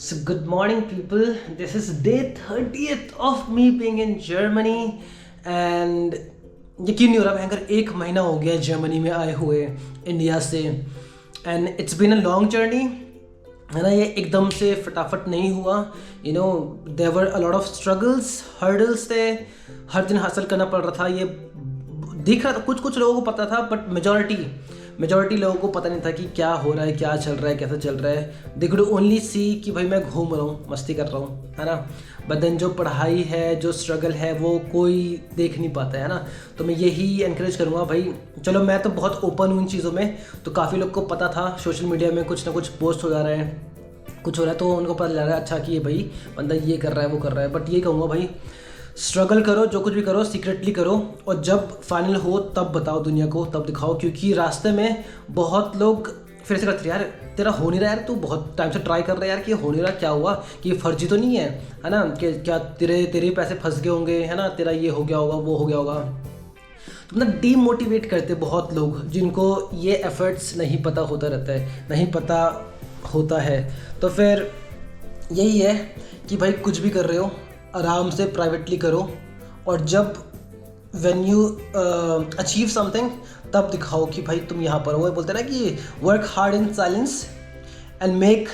So good morning people. This is day 30th of me being in Germany and यकीन नहीं हो रहा भयंकर एक महीना हो गया जर्मनी में आए हुए इंडिया से and it's been a long journey है ना। ये एकदम से फटाफट नहीं हुआ। There were a lot of struggles, hurdles थे, हर दिन हासिल करना पड़ रहा था। ये दिख रहा था, कुछ कुछ लोगों को पता था बट मेजॉरिटी लोगों को पता नहीं था कि क्या हो रहा है, क्या चल रहा है, कैसा चल रहा है। दे कुड ओनली सी कि भाई मैं घूम रहा हूँ, मस्ती कर रहा हूँ, है ना। बट देन जो पढ़ाई है, जो स्ट्रगल है, वो कोई देख नहीं पाता है ना। तो मैं यही एनकरेज करूँगा भाई, चलो मैं तो बहुत ओपन हूँ इन चीज़ों में, तो काफ़ी लोग को पता था। सोशल मीडिया में कुछ ना कुछ पोस्ट हो जा रहे हैं, कुछ हो रहा है, तो उनको पता लग रहा है अच्छा कि ये भाई बंदा ये कर रहा है, वो कर रहा है। बट ये कहूँगा भाई, स्ट्रगल करो, जो कुछ भी करो सीक्रेटली करो, और जब फाइनल हो तब बताओ दुनिया को, तब दिखाओ। क्योंकि रास्ते में बहुत लोग फिर से करते हैं, यार तेरा हो नहीं रहा यार, तू बहुत टाइम से ट्राई कर रहा है यार कि हो नहीं रहा, क्या हुआ, कि ये फर्जी तो नहीं है ना, कि क्या तेरे पैसे फंस गए होंगे, है ना, तेरा ये हो गया होगा, वो हो गया होगा। तो मतलब डीमोटिवेट करते बहुत लोग, जिनको ये एफर्ट्स नहीं पता होता रहता है, नहीं पता होता है। तो फिर यही है कि भाई कुछ भी कर रहे हो आराम से प्राइवेटली करो, और जब व्हेन यू अचीव समथिंग तब दिखाओ कि भाई तुम यहाँ पर हो। वो बोलते हैं ना कि work hard in silence and make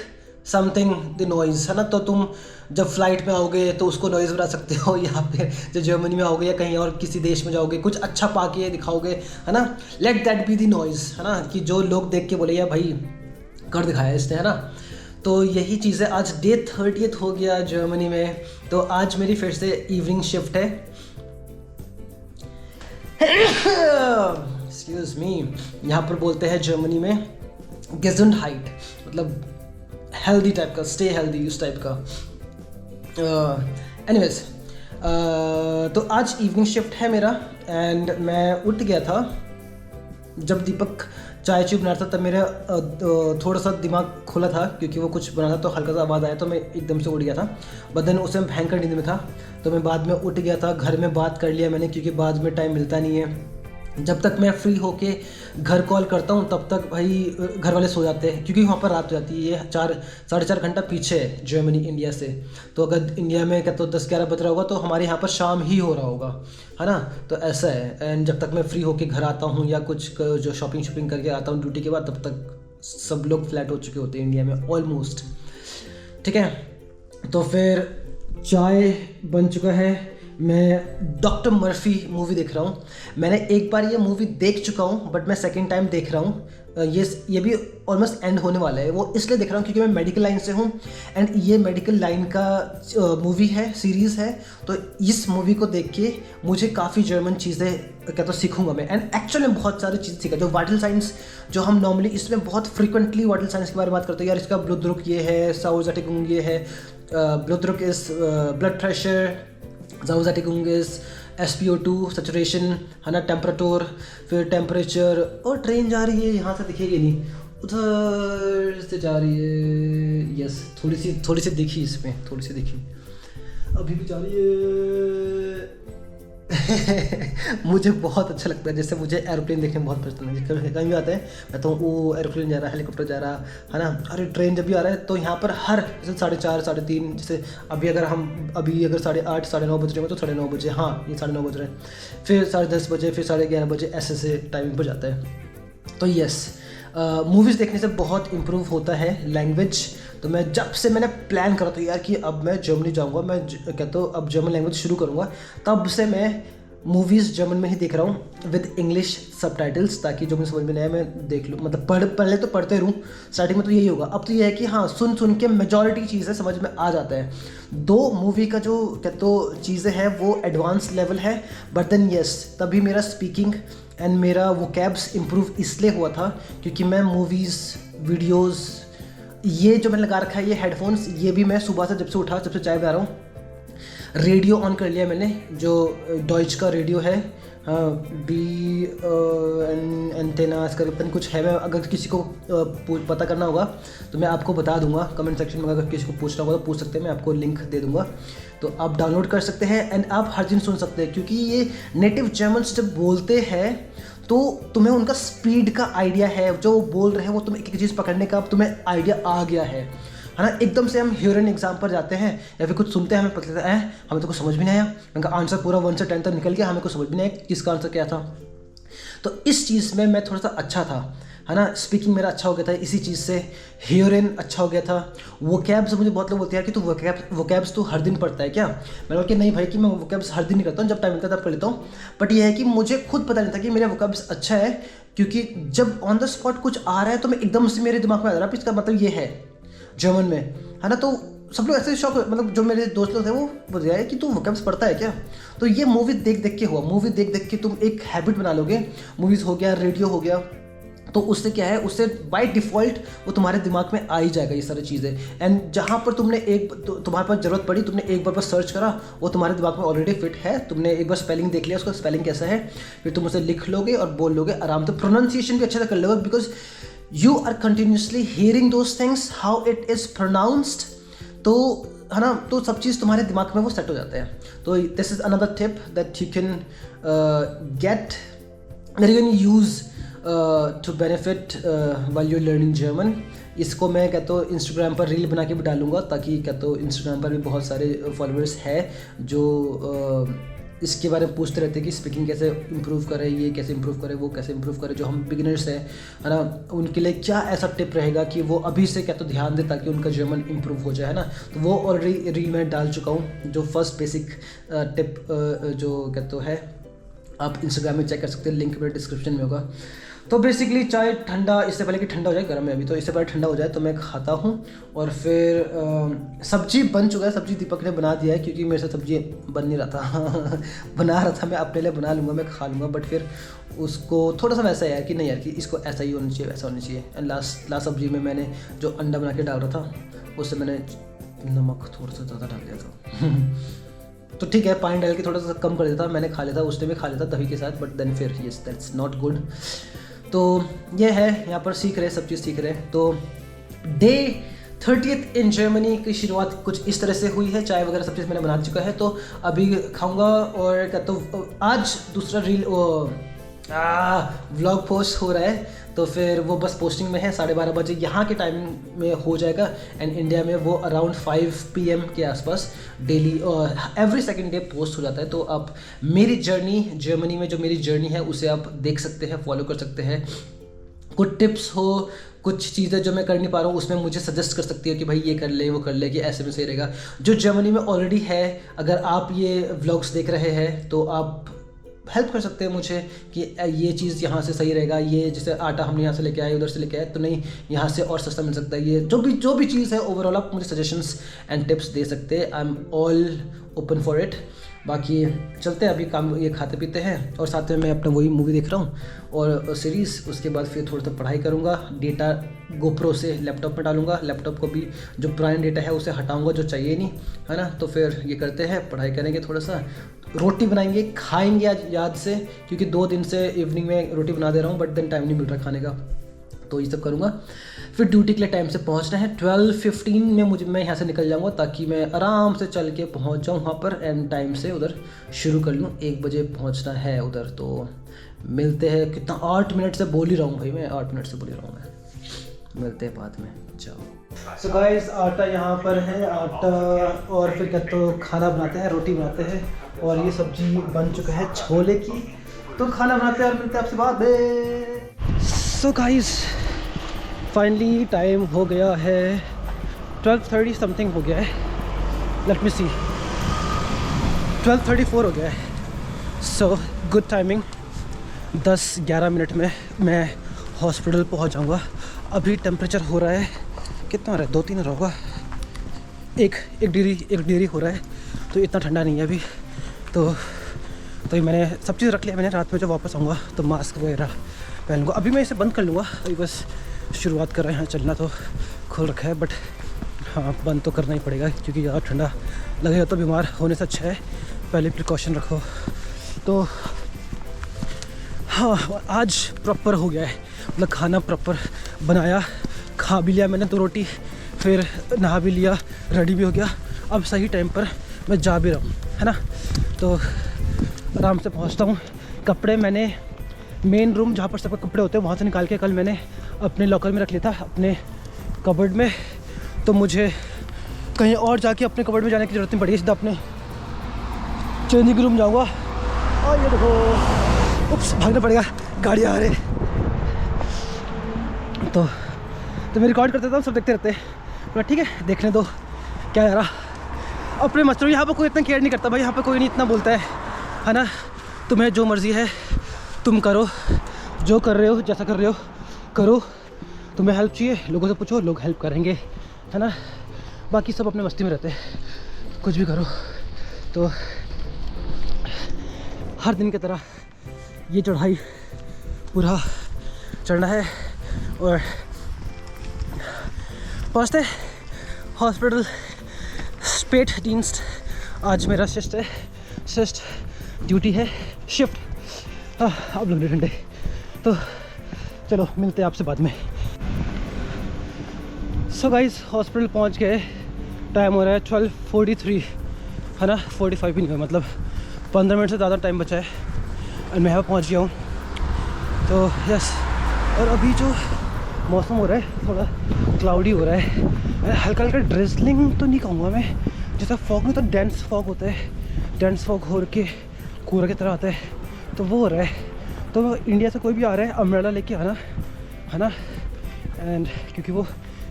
something the noise, है ना। तो तुम जब फ्लाइट में आओगे तो उसको नॉइज़ बना सकते हो, या फिर जब जर्मनी में आओगे या कहीं और किसी देश में जाओगे, कुछ अच्छा पा के दिखाओगे, है ना। Let that be the noise, है ना, कि जो लोग देख के बोले यार भाई कर दिखाया इसने, है ना। तो यही चीज़ है। आज डे 30th हो गया जर्मनी में, तो आज मेरी फिर से इवनिंग शिफ्ट है। एक्सक्यूज मी, यहाँ पर बोलते हैं जर्मनी में गेजुंडहाइट, मतलब हेल्दी टाइप का, स्टे हेल्दी, उस टाइप का। एनीवेज, तो आज इवनिंग शिफ्ट है मेरा, एंड मैं उठ गया था जब दीपक चाय बना रहा था, तब मेरा थोड़ा सा दिमाग खुला था, क्योंकि वो कुछ बना था तो हल्का सा आवाज़ आया, तो मैं एकदम से उठ गया था। बट देन उसे भयंकर नींद में था, तो मैं बाद में उठ गया था। घर में बात कर लिया मैंने, क्योंकि बाद में टाइम मिलता नहीं है। जब तक मैं फ्री होके घर कॉल करता हूँ तब तक भाई घर वाले सो जाते हैं, क्योंकि वहाँ पर रात हो जाती है। ये 4-4.5 घंटा पीछे है जर्मनी इंडिया से। तो अगर इंडिया में क्या तो 10-11 बज रहा होगा, तो हमारे यहाँ पर शाम ही हो रहा होगा, है ना। तो ऐसा है। एंड जब तक मैं फ्री होके घर आता हूँ या कुछ जो शॉपिंग करके आता हूँ ड्यूटी के बाद, तब तक सब लोग फ्लैट हो चुके होते हैं इंडिया में ऑलमोस्ट, ठीक है। तो फिर चाय बन चुका है। मैं डॉक्टर मर्फी मूवी देख रहा हूँ। मैंने एक बार ये मूवी देख चुका हूँ, बट मैं सेकंड टाइम देख रहा हूँ। ये भी ऑलमोस्ट एंड होने वाला है। वो इसलिए देख रहा हूँ क्योंकि मैं मेडिकल लाइन से हूँ, एंड ये मेडिकल लाइन का मूवी है, सीरीज़ है। तो इस मूवी को देख के मुझे काफ़ी जर्मन चीज़ें क्या तो सीखूंगा मैं, एंड एक्चुअली में बहुत सारी चीज़ें सीखा। जो वाइटल साइंस, जो हम नॉर्मली इसमें बहुत फ्रिक्वेंटली वाइटल साइंस के बारे में बात करते हैं, यार इसका ब्लूड्रुक ये है, साउज़ाटिगुंग ये है, ब्लूड्रुक इज़ ब्लड प्रेशर, ज़ाउज़ाटिगुंग इज़ SpO2 सैचुरेशन, है ना, टेम्परेचर, फिर टेम्परेचर। और ट्रेन जा रही है, यहाँ से दिखेगी नहीं, उधर से जा रही है। यस, थोड़ी सी दिखी इसमें, थोड़ी सी दिखी, अभी भी जा रही है। मुझे बहुत अच्छा लगता है, जैसे मुझे एरोप्लेन देखने में बहुत पसंद है। कहीं भी आते हैं मैं तो वो एरोप्लेन जा रहा है, हेलीकॉप्टर जा रहा है ना। अरे ट्रेन जब भी आ रहा है तो यहाँ पर हर जैसे 4:30, 3:30, जैसे अभी अगर 8:30, 9:30 बज रहे हो तो 9:30 बजे, हाँ ये 9:30 बज रहे हैं, फिर 10:30 बजे, फिर 11:30 बजे, ऐसे टाइमिंग पर जाता है। तो यस, मूवीज़ देखने से बहुत इम्प्रूव होता है लैंग्वेज। तो मैं जब से मैंने प्लान करा था यार कि अब मैं जर्मनी जाऊंगा, मैं कहता हूँ अब जर्मन लैंग्वेज शुरू करूँगा, तब से मैं मूवीज़ जर्मन में ही देख रहा हूँ विद इंग्लिश सबटाइटल्स, ताकि जो मुझे समझ में नहीं आया मैं देख लूँ। मतलब पहले तो पढ़ते रहूँ, स्टार्टिंग में तो यही होगा। अब तो ये है कि हाँ, सुन के मेजॉरिटी चीज़ें समझ में आ जाता है। दो मूवी का जो कहते हो चीज़ें हैं वो एडवांस लेवल है, बट देन यस, तभी मेरा स्पीकिंग एंड मेरा वोकैब्स इम्प्रूव इसलिए हुआ था क्योंकि मैं मूवीज़, वीडियोज़, ये जो मैंने लगा रखा है ये हेडफोन्स, ये भी मैं सुबह से जब से उठा, जब से चाय बना रहा हूँ, रेडियो ऑन कर लिया मैंने, जो डॉइच का रेडियो है, बी एंटेना इसका पता नहीं कुछ है। मैं अगर किसी को पता करना होगा तो मैं आपको बता दूंगा कमेंट सेक्शन में, अगर किसी को पूछना होगा तो पूछ सकते हैं, मैं आपको लिंक दे दूंगा, तो आप डाउनलोड कर सकते हैं एंड आप हर दिन सुन सकते हैं। क्योंकि ये नेटिव जर्मन्स जब बोलते हैं तो तुम्हें उनका स्पीड का आइडिया है, जो बोल रहे हैं वो तुम्हें एक एक चीज़ पकड़ने का तुम्हें आइडिया आ गया है। है ना। एकदम से हम ह्यूरन एग्जाम पर जाते हैं या फिर कुछ सुनते हैं, हमें पता लगता है हमें तो कुछ समझ भी नहीं आया, उनका आंसर पूरा 1 से 10 तक निकल गया, हमें कुछ समझ भी नहीं आया किसका आंसर क्या था। तो इस चीज़ में मैं थोड़ा सा अच्छा था, है ना। स्पीकिंग मेरा अच्छा हो गया था इसी चीज़ से, हियरिंग अच्छा हो गया था। वोकैब्स मुझे बहुत लोग बोलते हैं कि तू वोकैब्स तू हर दिन पढ़ता है क्या? मैंने बोला कि नहीं भाई, कि मैं वोकैब्स हर दिन नहीं करता हूँ, जब टाइम मिलता है तब कर लेता हूँ। बट ये है कि मुझे खुद पता नहीं था कि मेरा वोकैब्स अच्छा है, क्योंकि जब ऑन द स्पॉट कुछ आ रहा है तो मैं एकदम से मेरे दिमाग में आ रहा है इसका मतलब ये है जर्मन में, है ना। तो सब लोग ऐसे शौक, मतलब जो मेरे दोस्त लोग थे वो बोल रहे हैं कि तू वोकैब्स पढ़ता है क्या? तो ये मूवी देख देख के हुआ, मूवी देख देख के तुम एक हैबिट बना लोगे। मूवीज़ हो गया, रेडियो हो गया, तो उससे क्या है, उससे बाय डिफ़ॉल्ट वो तुम्हारे दिमाग में आ ही जाएगा ये सारी चीज़ें। एंड जहाँ पर तुमने तुम्हारे पास ज़रूरत पड़ी, तुमने एक बार बस सर्च करा, वो तुम्हारे दिमाग में ऑलरेडी फिट है। तुमने एक बार स्पेलिंग देख लिया, उसका स्पेलिंग कैसा है, फिर तुम उसे लिख लोगे और बोल लोगे आराम से। प्रोनाउंसिएशन भी अच्छे से कर लोगे, because you are continuously hearing those things how it is pronounced, तो है ना। तो सब चीज़ तुम्हारे दिमाग में वो सेट हो जाता है। तो this is another tip that you can get, that you can use to benefit while you learning German. इसको मैं कहता हूँ इंस्टाग्राम पर रील बना के भी डालूंगा, ताकि कहता हूँ इंस्टाग्राम पर भी बहुत सारे फॉलोअर्स हैं जो इसके बारे में पूछते रहते हैं कि स्पीकिंग कैसे इंप्रूव करें, ये कैसे इंप्रूव करें, वो कैसे इंप्रूव करें। जो हम बिगिनर्स हैं, है ना, उनके लिए क्या ऐसा टिप रहेगा कि वो अभी से क्या तो ध्यान दें ताकि उनका जर्मन इंप्रूव हो जाए, है ना। तो वो ऑलरेडी रील में डाल चुका हूँ, जो फर्स्ट बेसिक टिप जो कहते है, आप इंस्टाग्राम में चेक कर सकते हैं, लिंक मेरे डिस्क्रिप्शन में होगा। तो बेसिकली चाय ठंडा, इससे पहले कि ठंडा हो जाए, गर्म है अभी, तो इससे पहले ठंडा हो जाए तो मैं खाता हूँ। और फिर सब्जी बन चुका है, सब्जी दीपक ने बना दिया है, क्योंकि मेरे से सब्जी बन नहीं रहा था बना रहा था, मैं अपने लिए बना लूँगा, मैं खा लूँगा, बट फिर उसको थोड़ा सा वैसा है कि नहीं यार कि इसको ऐसा ही होना चाहिए, वैसा होना चाहिए। एंड लास्ट सब्जी में मैंने जो अंडा बना के डाल रहा था, उससे मैंने नमक थोड़ा सा ज़्यादा डाल दिया था तो ठीक है, पानी डाल के थोड़ा सा कम कर देता, मैंने खा लेता, उसने भी खा लेता दही के साथ, बट देन फिर यस दैट्स नॉट गुड। तो ये है, यहाँ पर सीख रहे, सब चीज़ सीख रहे। तो डे 30th इन जर्मनी की शुरुआत कुछ इस तरह से हुई है। चाय वगैरह सब चीज़ मैंने बना चुका है, तो अभी खाऊंगा। और क्या तो आज दूसरा रील व्लॉग पोस्ट हो रहा है, तो फिर वो बस पोस्टिंग में है। 12:30 बजे यहाँ के टाइम में हो जाएगा, एंड इंडिया में वो अराउंड 5 PM के आसपास daily every second day post हो जाता है। तो आप मेरी जर्नी जर्मनी में, जो मेरी जर्नी है, उसे आप देख सकते हैं, फॉलो कर सकते हैं। कुछ टिप्स हो, कुछ चीज़ें जो मैं कर नहीं पा रहा हूँ, उसमें मुझे सजेस्ट कर सकती है कि भाई ये कर ले, वो कर ले, कि ऐसे में सही रहेगा। जो जर्मनी में ऑलरेडी है, अगर आप ये व्लॉग्स देख रहे हैं तो आप हेल्प कर सकते हैं मुझे कि ये चीज़ यहाँ से सही रहेगा, ये जैसे आटा हमने यहाँ से लेके आए, उधर से लेके आए, तो नहीं यहाँ से और सस्ता मिल सकता है। ये जो भी चीज़ है, ओवरऑल आप मुझे सजेशंस एंड टिप्स दे सकते हैं। I am all open for it. बाकी चलते हैं, अभी काम ये खाते पीते हैं, और साथ में मैं अपना वही मूवी देख रहा हूँ और सीरीज़। उसके बाद फिर थोड़ा सा पढ़ाई करूँगा, डेटा गोप्रो से लैपटॉप में डालूंगा, लैपटॉप को भी जो पुराना डेटा है उसे हटाऊँगा, जो चाहिए नहीं, है ना। तो फिर ये करते हैं, पढ़ाई करेंगे, थोड़ा सा रोटी बनाएंगे, खाएंगे आज याद से, क्योंकि 2 दिन से इवनिंग में रोटी बना दे रहा हूँ, बट देन टाइम नहीं मिल रहा खाने का, तो ये सब करूँगा। फिर ड्यूटी के लिए टाइम से पहुँचना है, 12:15 में मैं यहाँ से निकल जाऊँगा, ताकि मैं आराम से चल के पहुँच जाऊँ वहाँ पर, एंड टाइम से उधर शुरू कर लूँ। 1 बजे पहुँचना है उधर। तो मिलते हैं, कितना 8 मिनट से बोल ही रहा हूँ भाई, मैं 8 मिनट से बोल ही रहा हूँ मैं। मिलते हैं बाद में, जाओ। सो गाइस, आटा यहाँ पर है, आटा, और फिर क्या तो खाना बनाते हैं, रोटी बनाते हैं, और ये सब्जी बन चुका है छोले की। तो खाना बनाते हैं और मिलते हैं आपसे बाद में। सो गाइस, फाइनली टाइम हो गया है 12:30 समथिंग हो गया है, लेट मी सी, 12:34 हो गया है। सो गुड टाइमिंग, 10-11 मिनट में मैं हॉस्पिटल पहुंच जाऊंगा। अभी टेम्परेचर हो रहा है, कितना हो रहा है, 2-3 होगा, एक डिग्री हो रहा है, तो इतना ठंडा नहीं है अभी। तो मैंने सब चीज़ रख लिया मैंने, रात में जब वापस आऊँगा तो मास्क वगैरह पहन लूँगा। अभी मैं इसे बंद कर लूँगा, अभी बस शुरुआत कर रहे हैं, चलना तो खुल रखा है, बट हाँ बंद तो करना ही पड़ेगा, क्योंकि ज़्यादा ठंडा लगेगा तो बीमार होने से अच्छा है पहले प्रिकॉशन रखो। तो हाँ, आज प्रॉपर हो गया है, मतलब खाना प्रॉपर बनाया, खा भी लिया मैंने 2 रोटी, फिर नहा भी लिया, रेडी भी हो गया। अब सही टाइम पर मैं जा भी रहा हूँ, है ना। तो आराम से पहुँचता हूँ। कपड़े मैंने मेन रूम जहाँ पर सबके कपड़े होते हैं वहाँ से निकाल के कल मैंने अपने लॉकर में रख लिया था, अपने कबर्ड में। तो मुझे कहीं और जाके अपने कबर्ड में जाने की ज़रूरत नहीं पड़ेगी, सीधा अपने चेंजिंग रूम जाऊँगा। और ये देखो, उप्स, भागना पड़ेगा, गाड़ी आ रही। तो मैं रिकॉर्ड करते था, सब देखते रहते हैं, पर ठीक है, देखने दो क्या यार, अपने मस्त। यहाँ पर कोई इतना केयर नहीं करता भाई, यहाँ पर कोई नहीं इतना बोलता है ना। तुम्हें जो मर्ज़ी है तुम करो, जो कर रहे हो, जैसा कर रहे हो करो। तुम्हें हेल्प चाहिए, लोगों से पूछो, लोग हेल्प करेंगे, है ना। बाकी सब अपने मस्ती में रहते हैं, कुछ भी करो। तो हर दिन की तरह ये चढ़ाई पूरा चढ़ना है और पहुँचते हॉस्पिटल स्पेटदिenst। आज मेरा शिफ्ट ड्यूटी है, शिफ्ट। अब लग रहे ठंडे, तो चलो मिलते हैं आपसे बाद में। सो गाइस, हॉस्पिटल पहुंच गए, टाइम हो रहा है 12:43, है ना। 45 भी नहीं हुआ, मतलब 15 मिनट से ज़्यादा टाइम बचा है और मैं यहाँ पहुँच गया हूँ। तो यस, और अभी जो मौसम हो रहा है थोड़ा क्लाउडी हो रहा है, हल्का हल्का ड्रिजलिंग तो नहीं कहूँगा मैं, जैसा फॉग में तो डेंस फॉग होता है, डेंस फॉग हो के कोहरा की तरह आता है, तो वो हो रहा है। तो इंडिया से कोई भी आ रहा है अम्ब्रेला लेके आना, है ना। एंड क्योंकि वो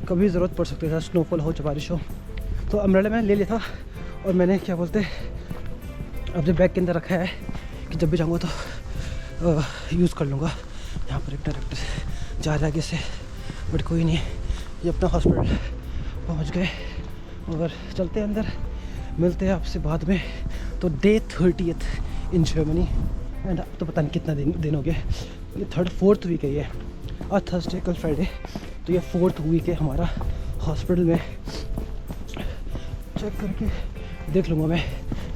कभी ज़रूरत पड़ सकती है, स्नोफॉल हो, बारिश हो, तो अम्ब्रेला मैंने ले लिया था। और मैंने क्या बोलते अब जो बैग के अंदर रखा है कि जब भी जाऊँगा तो यूज़ कर लूँगा। यहाँ पर एक डायरेक्टर जा रहा है आगे से, बट कोई नहीं, ये अपना हॉस्पिटल पहुँच गए और चलते हैं अंदर, मिलते हैं आपसे बाद में। तो day 30th in Germany, and अब तो पता नहीं कितना दिन हो गया, ये 4th वीक है ये। आज थर्सडे, कल फ्राइडे, तो ये 4th वीक है हमारा हॉस्पिटल में। चेक करके देख लूँगा मैं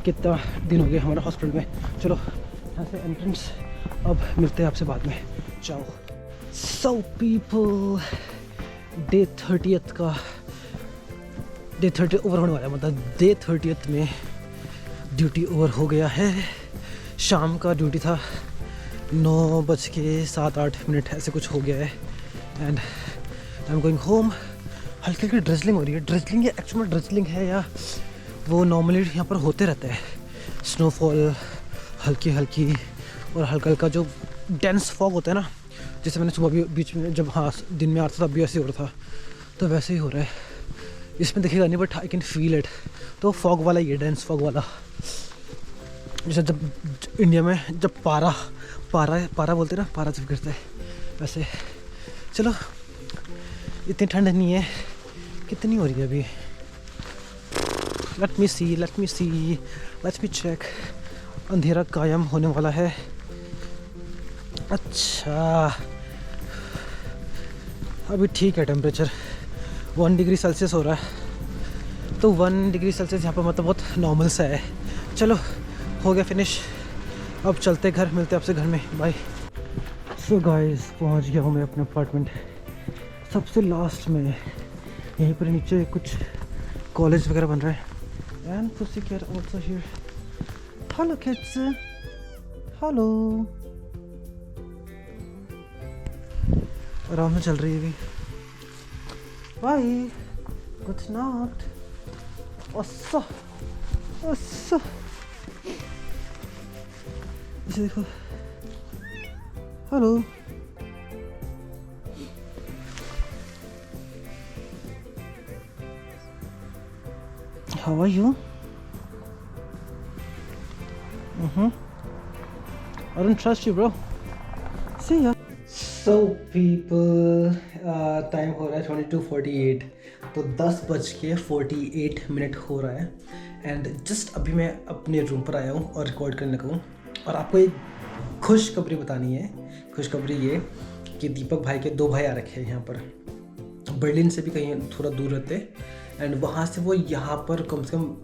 कितना दिन हो गया हमारा हॉस्पिटल में। चलो यहाँ से एंट्रेंस, अब मिलते हैं आपसे बाद में, जाओ। सो पीपल, डे 30th का डे 30 ओवर होने वाला है, मतलब डे 30th में ड्यूटी ओवर हो गया है। शाम का ड्यूटी था, 9:07-8 ऐसे कुछ हो गया है, and I am going home. हल्की हल्की ड्रिजलिंग हो रही है, ड्रिजलिंग ये एक्चुअल में ड्रिजलिंग है या वो नॉर्मली यहाँ पर होते रहता है, स्नोफॉल हल्की हल्की और हल्का हल्का जो डेंस फॉग होता है ना, जैसे मैंने सुबह भी बीच में जब दिन में आता था तब भी ऐसे हो रहा था, तो वैसे ही हो रहा है। इसमें दिखेगा नहीं but I can feel it. तो फॉग वाला ये डेंस फॉग वाला, जैसे जब इंडिया में जब पारा बोलते हैं ना, पारा जब गिरता है वैसे। चलो, इतनी ठंड नहीं है, कितनी हो रही है अभी, लेट मी चेक। अंधेरा कायम होने वाला है। अच्छा, अभी ठीक है, टेम्परेचर 1 डिग्री सेल्सियस हो रहा है, तो 1 डिग्री सेल्सियस यहाँ पर मतलब बहुत नॉर्मल सा है। चलो, हो गया फिनिश, अब चलते घर, मिलते हैं आपसे घर में, बाय। सो गाइस, पहुँच गया हूँ मैं अपने अपार्टमेंट, सबसे लास्ट में। यहीं पर नीचे कुछ कॉलेज वगैरह बन रहा है, and pussycat also here. Hello kids, hello. आराम से चल रही है अभी, बाय, गुड नाइट। ओस्सा ओस्सा, इसे देखो, hello. How are you? I don't trust you, bro. See ya. So people, time हो रहा है 22:48, तो 10:48 हो रहा है, एंड जस्ट अभी मैं अपने रूम पर आया हूँ और रिकॉर्ड करने लगा हूँ। और आपको एक खुशखबरी बतानी है। खुशखबरी ये कि दीपक भाई के 2 भाई आ रखे हैं यहाँ पर, बर्लिन से भी कहीं थोड़ा दूर रहते हैं, एंड वहाँ से वो यहाँ पर कम से कम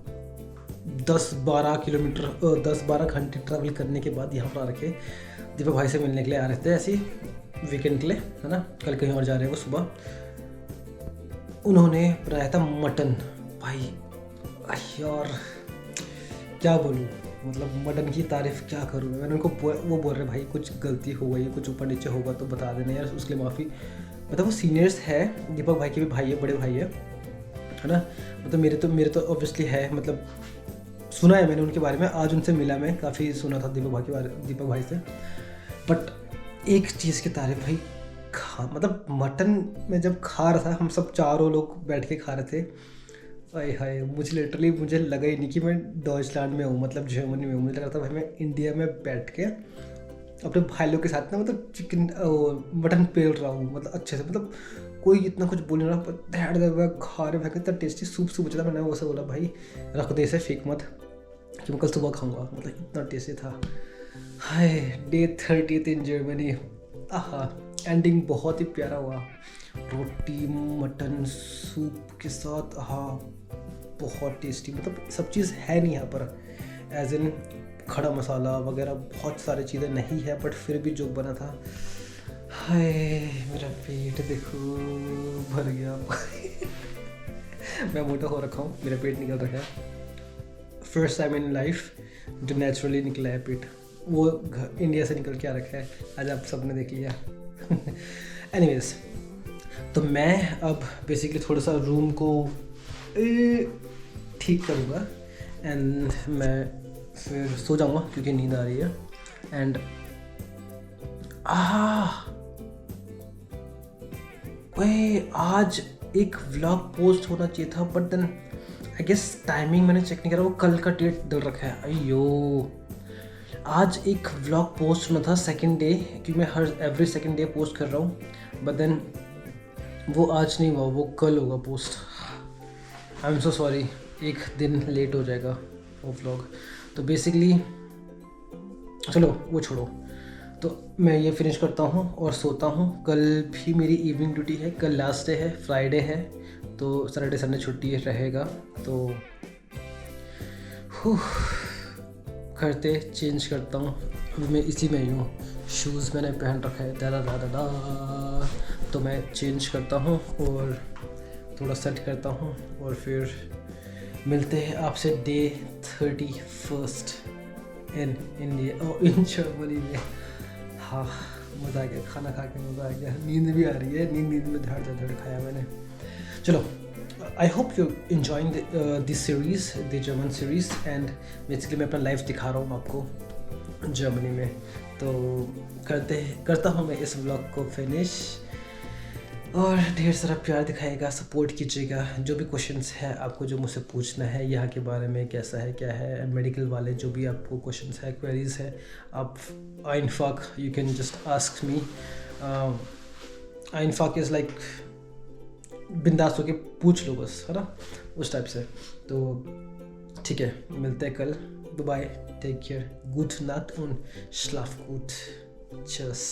10-12 घंटे ट्रैवल करने के बाद यहाँ पर आ रखे। दीपक भाई से मिलने के लिए आ रहे थे, ऐसे ही वीकेंड के लिए, है ना। कल कहीं और जा रहे हैं वो सुबह। उन्होंने बनाया था मटन भाई, यार क्या बोलूँ, मतलब मटन की तारीफ़ क्या करूँ। मैंने उनको वो बोल रहे भाई कुछ गलती हो गई, कुछ ऊपर नीचे होगा तो बता देना यार, उसके लिए माफ़ी। मतलब वो सीनियर्स है, दीपक भाई के भी भाई है, बड़े भाई है, है ना। मतलब मेरे तो ऑब्वियसली है, मतलब सुना है मैंने उनके बारे में, आज उनसे मिला, मैं काफ़ी सुना था दीपक भाई से। बट एक चीज़ की तारीफ भाई, मतलब मटन में जब खा रहा था, हम सब चारों लोग बैठ के खा रहे थे, हाय हाय, मुझे लगा ही नहीं कि मैं डॉइचलैंड में हूँ, मतलब जर्मनी में हूँ। मुझे लग रहा था भाई मैं इंडिया में बैठ के अपने भाई लोग के साथ ना, मतलब मटन पेल रहा हूँ, मतलब अच्छे से, मतलब कोई इतना कुछ बोल नहीं रहा, धैड़ धैड़ खा रहे भाई, इतना टेस्टी सूप बचा था। मैंने वो से बोला भाई रख दे इसे, फेंक मत, कि मैं कल सुबह खाऊंगा, मतलब इतना टेस्टी था। हाय, डे 30th इन जर्मनी, आहा, एंडिंग बहुत ही प्यारा हुआ, रोटी मटन सूप के साथ, हाँ बहुत टेस्टी। मतलब सब चीज़ है नहीं यहाँ पर, एज इन खड़ा मसाला वगैरह बहुत सारी चीज़ें नहीं है, बट फिर भी जो बना था, हाय मेरा पेट देखो भर गया मैं मोटा हो रखा हूँ, मेरा पेट निकल रखा है, फर्स्ट टाइम इन लाइफ जो नेचुरली निकला है पेट, वो इंडिया से निकल के आ रखा है, आज आप सबने देख लिया एनीवेज, तो मैं अब बेसिकली थोड़ा सा रूम को ठीक करूँगा एंड मैं फिर सो जाऊँगा क्योंकि नींद आ रही है। एंड आज एक व्लॉग पोस्ट होना चाहिए था, but then I guess timing मैंने चेक नहीं करा, वो कल का डेट डल रखा है। अयो, आज एक व्लॉग पोस्ट होना था सेकंड डे, क्योंकि मैं एवरी सेकंड डे पोस्ट कर रहा हूँ, बट देन वो आज नहीं हुआ, वो कल होगा post. I am so sorry, एक दिन लेट हो जाएगा वो व्लॉग। तो बेसिकली चलो वो छोड़ो, तो मैं ये फिनिश करता हूँ और सोता हूँ। कल भी मेरी इवनिंग ड्यूटी है, कल लास्ट डे है, फ्राइडे है, तो सैटरडे संडे छुट्टी रहेगा। तो करते चेंज करता हूँ, अभी मैं इसी में ही हूँ, शूज़ मैंने पहन रखा है दादा, तो मैं चेंज करता हूँ और थोड़ा सेट करता हूँ और फिर मिलते हैं आपसे डे 31 इन इंडिया और इन जर्मनी में। हाँ मज़ा आ गया, खाना खा के मज़ा आ गया, नींद भी आ रही है, नींद में धड़ खाया मैंने। चलो, I hope you enjoying this series, the German series, and basically मैं अपना लाइफ दिखा रहा हूँ आपको जर्मनी में। तो करता हूँ मैं इस व्लॉग को फिनिश, और ढेर सारा प्यार दिखाएगा, सपोर्ट कीजिएगा। जो भी क्वेश्चंस है आपको, जो मुझसे पूछना है यहाँ के बारे में, कैसा है क्या है, मेडिकल वाले जो भी आपको क्वेश्चंस है, क्वेरीज है, आप आइनफाक you can just ask me. आइनफाक इज़ लाइक बिंदास होके पूछ लो बस, है ना, उस टाइप से। तो ठीक है, मिलते हैं कल, bye, take care, good night और schlaf gut, tschüss।